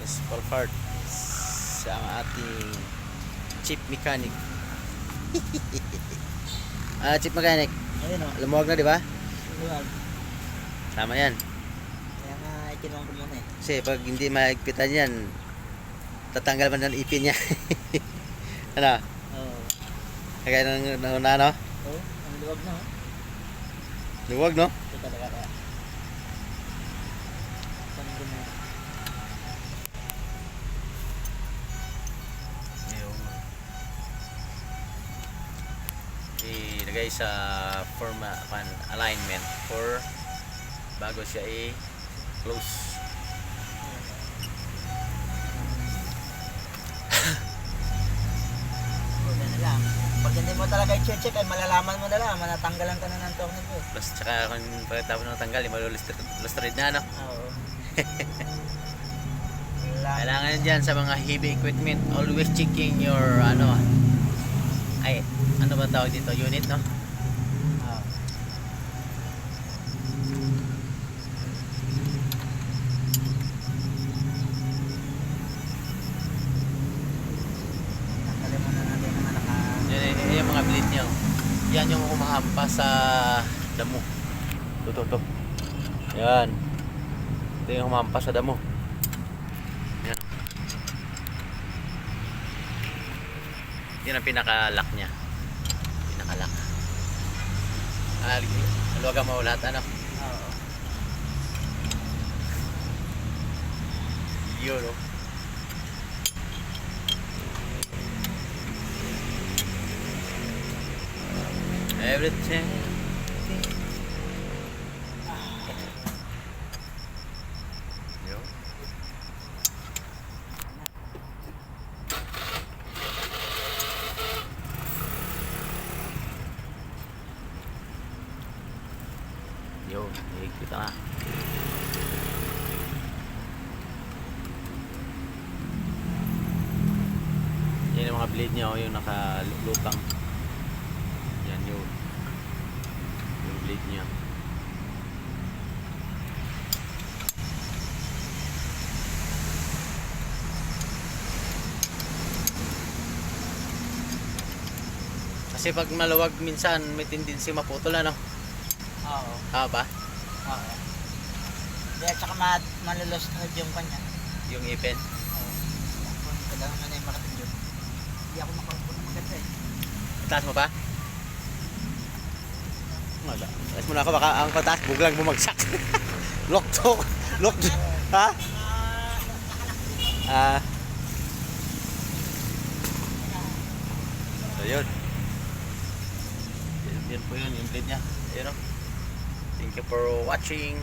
spare part sa ating chief mechanic. Chief mechanic, Ayun o. lumuwag na, di ba? Luwag. Tama yan. Kaya nga ikinong ko muna eh. Kasi pag hindi maigpitan yan, tatanggal man ng ipin niya. Ano? Oo. Kagaya ng nauna, no? Oo. Ang luwag na o. Luwag, no? Ito talaga kaya. Ikinong ko muna. Ilagay sa alignment for bago siya i-close. Huwag na lang. Pag hindi mo talaga i-check ay malalaman mo na lang. Manatanggalan ka na ng tornil ko. Plus tsaka kung pagkatapos na natanggal, malulustrade na, no? Oo. Kailangan dyan sa mga heavy equipment, always checking your ano ba tawag dito, unit, no? Oo. Tanggalin mo na natin ang Yan yung mga bleed niya. Yan yung humahampas sa damo. Ito. Yan. Ito yung humahampas sa damo. Yan. Yan ang pinaka-lock niya. Pinaka-lock. Luwagan mo lahat, ano? Oo. Yun, no? Everything. Yun. Yun, higpit na. Yan yung mga blade niya, yung nakalutang. Yan yung blade niya. Kasi pag maluwag minsan may tendency maputol, ano? Oo. Tama ba? Oo. Hindi, at saka malulost na yung kanya. Yung ipin. Oo. Kailangan na yung marating yun. Hindi ako makaupo ng maganda eh. Taas mo pa? Wala. Taas mo na ako, baka ang pataas buglang bumagsak. Lock to. Ha? So yun. Yan po yun, yung blade niya. Ayun, no? Thank you for watching.